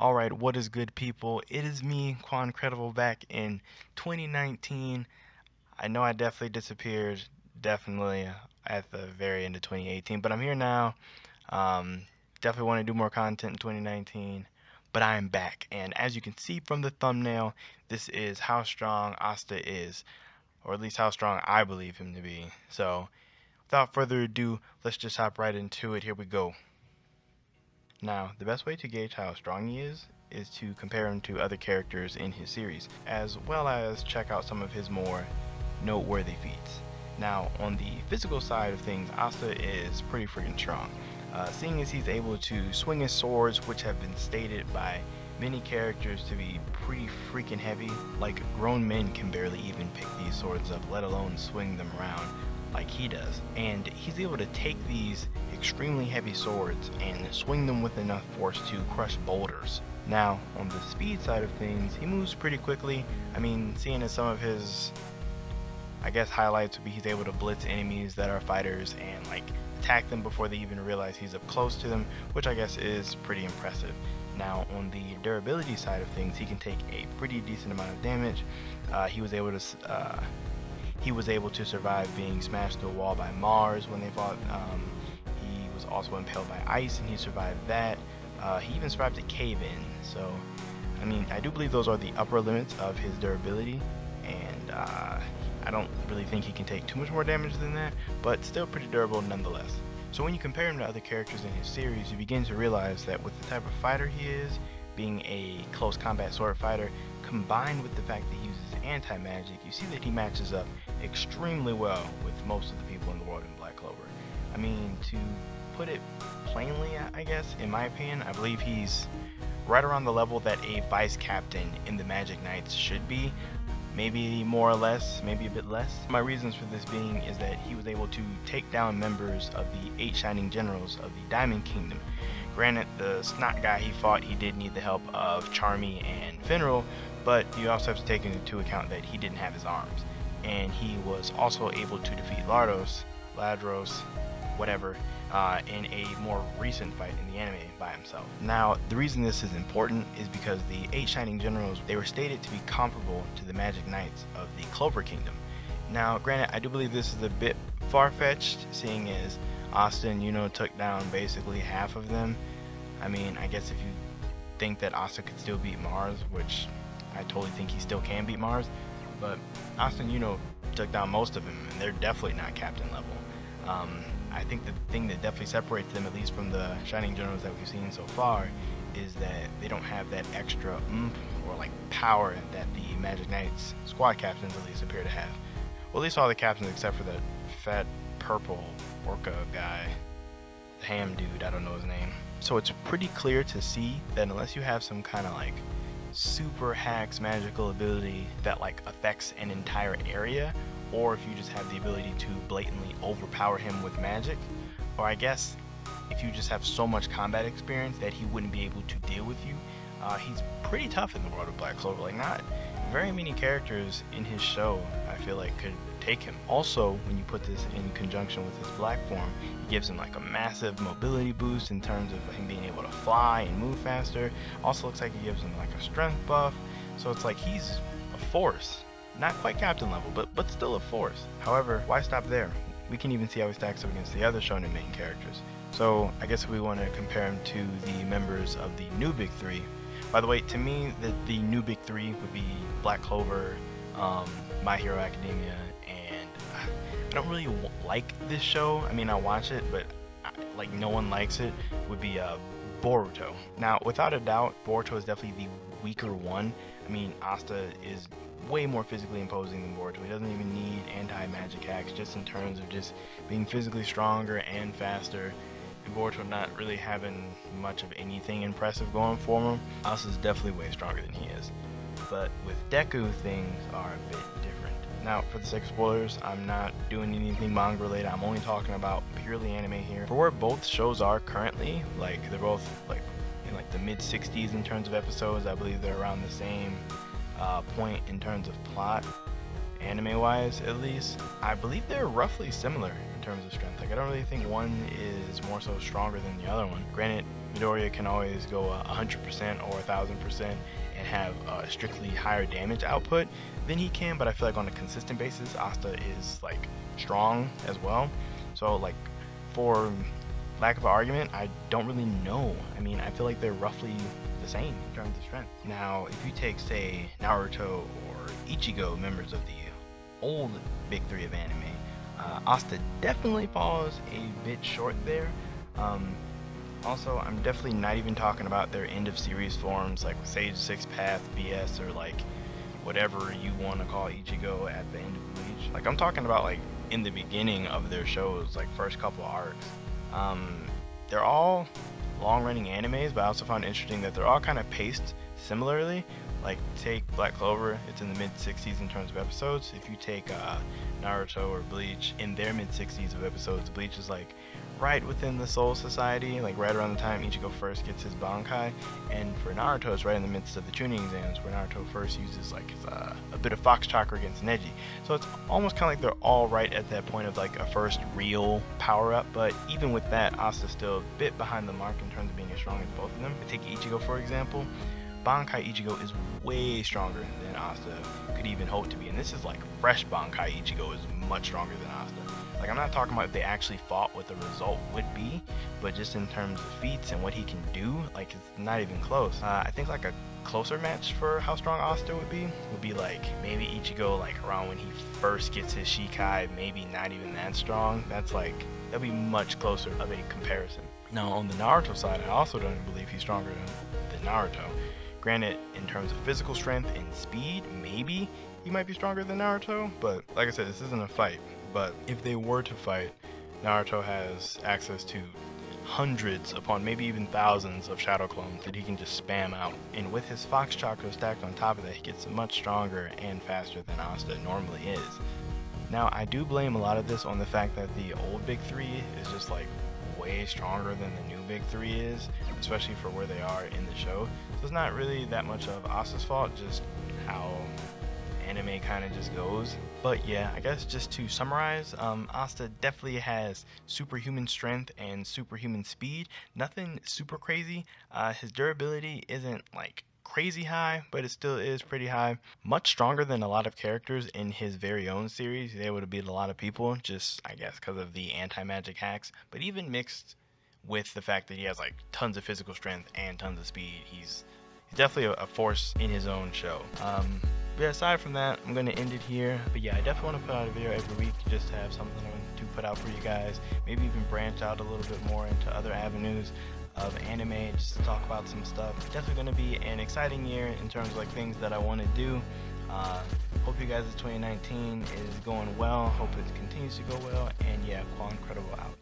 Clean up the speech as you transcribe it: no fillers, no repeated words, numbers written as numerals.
Alright, what is good, people? It is me, Quancredible, back in 2019. I know I definitely disappeared, definitely at the very end of 2018, but I'm here now. Um, Definitely want to do more content in 2019, but I am back. And as you can see from the thumbnail, this is how strong Asta is, or at least how strong I believe him to be. So, without further ado, let's just hop right into it. Here we go. Now, the best way to gauge how strong he is to compare him to other characters in his series, as well as check out some of his more noteworthy feats. Now, on the physical side of things, Asta is pretty freaking strong, seeing as he's able to swing his swords, which have been stated by many characters to be pretty freaking heavy. Like, grown men can barely even pick these swords up, let alone swing them around like he does. And he's able to take these extremely heavy swords and swing them with enough force to crush boulders. Now, on the speed side of things, he moves pretty quickly. I mean, seeing as some of his, I guess, highlights would be he's able to blitz enemies that are fighters and like attack them before they even realize he's up close to them, which I guess is pretty impressive. Now, on the durability side of things, he can take a pretty decent amount of damage. He was able to survive being smashed to a wall by Mars when they fought. He was also impaled by ice, and he survived that. He even survived a cave-in. So, I mean, I do believe those are the upper limits of his durability, and I don't really think he can take too much more damage than that, but still pretty durable nonetheless. So when you compare him to other characters in his series, you begin to realize that with the type of fighter he is, being a close combat sword fighter, combined with the fact that he uses anti-magic, you see that he matches up extremely well with most of the people in the world in Black Clover. I mean, to put it plainly, I guess, in my opinion, I believe he's right around the level that a vice captain in the Magic Knights should be. Maybe more or less, maybe a bit less. My reasons for this being is that he was able to take down members of the 8 Shining Generals of the Diamond Kingdom. Granted, the snot guy he fought, he did need the help of Charmy and Finral, but you also have to take into account that he didn't have his arms. And he was also able to defeat Ladros, whatever, in a more recent fight in the anime by himself. Now, the reason this is important is because the 8 Shining Generals, they were stated to be comparable to the Magic Knights of the Clover Kingdom. Now, granted, I do believe this is a bit far-fetched, seeing as Asta and Yuno took down basically half of them. I mean, I guess if you think that Asta could still beat Mars, which I totally think he still can beat Mars, but Asta and Yuno took down most of them, and they're definitely not captain level. I think the thing that definitely separates them, at least from the Shining Generals that we've seen so far, is that they don't have that extra oomph or like power that the Magic Knights squad captains at least appear to have. Well, at least all the captains except for the fat purple orca guy, the ham dude, I don't know his name. So it's pretty clear to see that unless you have some kind of like super hacks magical ability that like affects an entire area, or if you just have the ability to blatantly overpower him with magic, or I guess if you just have so much combat experience that he wouldn't be able to deal with you, he's pretty tough in the world of Black Clover. Like, not very many characters in his show I feel like could take him. Also, when you put this in conjunction with his black form, it gives him like a massive mobility boost in terms of him being able to fly and move faster. Also looks like it gives him like a strength buff, so it's like he's a force. Not quite captain level, but still a force. However, why stop there? We can even see how he stacks up against the other shonen main characters. So I guess if we want to compare him to the members of the new big three. By the way, to me, the new big three would be Black Clover, My Hero Academia, and I don't really like this show. I mean, I watch it, but like no one likes it. Would be Boruto. Now, without a doubt, Boruto is definitely the weaker one. I mean, Asta is way more physically imposing than Boruto. He doesn't even need anti-magic hacks, just in terms of just being physically stronger and faster. And Boruto not really having much of anything impressive going for him. Asta's definitely way stronger than he is. But with Deku, things are a bit different. Now, for the sake of spoilers, I'm not doing anything manga related. I'm only talking about purely anime here. For where both shows are currently, like they're both like in like the mid 60s in terms of episodes. I believe they're around the same point in terms of plot, anime wise at least. I believe they're roughly similar in terms of strength. Like, I don't really think one is more so stronger than the other one. Granted, Midoriya can always go 100% or 1000% and have strictly higher damage output than he can, but I feel like on a consistent basis, Asta is like strong as well. So like, for lack of an argument, I don't really know. I mean, I feel like they're roughly the same in terms of strength. Now, if you take, say, Naruto or Ichigo, members of the old big three of anime, Asta definitely falls a bit short there. Also, I'm definitely not even talking about their end of series forms like Sage Six Path, BS, or like whatever you want to call Ichigo at the end of Bleach. Like, I'm talking about like in the beginning of their shows, like first couple arcs. They're all long-running animes, but I also found it interesting that they're all kind of paced similarly. Like, take Black Clover, it's in the mid-60s in terms of episodes. If you take Naruto or Bleach, in their mid-60s of episodes, Bleach is like right within the Soul Society, like right around the time Ichigo first gets his Bankai. And for Naruto, it's right in the midst of the tuning exams, where Naruto first uses like a bit of Fox Chakra against Neji. So it's almost kind of like they're all right at that point of like a first real power-up. But even with that, Asta's still a bit behind the mark in terms of being as strong as both of them. Take Ichigo, for example. Bankai Ichigo is way stronger than Asta could even hope to be, and this is like fresh Bankai Ichigo is much stronger than Asta. Like, I'm not talking about if they actually fought what the result would be, but just in terms of feats and what he can do, like, it's not even close. I think like a closer match for how strong Asta would be like maybe Ichigo like around when he first gets his Shikai, maybe not even that strong. That'd be much closer of a comparison. Now on the Naruto side, I also don't believe he's stronger than Naruto. Granted, in terms of physical strength and speed, maybe he might be stronger than Naruto, but like I said, this isn't a fight. But if they were to fight, Naruto has access to hundreds upon maybe even thousands of shadow clones that he can just spam out. And with his Fox Chakra stacked on top of that, he gets much stronger and faster than Asta normally is. Now, I do blame a lot of this on the fact that the old Big Three is just like way stronger than the new Big Three is, especially for where they are in the show. So it's not really that much of Asta's fault, just how anime kind of just goes. But yeah, I guess just to summarize, Asta definitely has superhuman strength and superhuman speed. Nothing super crazy. His durability isn't like crazy high, but it still is pretty high. Much stronger than a lot of characters in his very own series. He's able to beat a lot of people, just I guess because of the anti-magic hacks. But even mixed with the fact that he has like tons of physical strength and tons of speed, he's definitely a force in his own show. But aside from that, I'm going to end it here. But yeah, I definitely want to put out a video every week just to have something to put out for you guys. Maybe even branch out a little bit more into other avenues of anime, just to talk about some stuff. Definitely going to be an exciting year in terms of like things that I want to do. Hope you guys' 2019 is going well. Hope it continues to go well. And yeah, Quancredible out.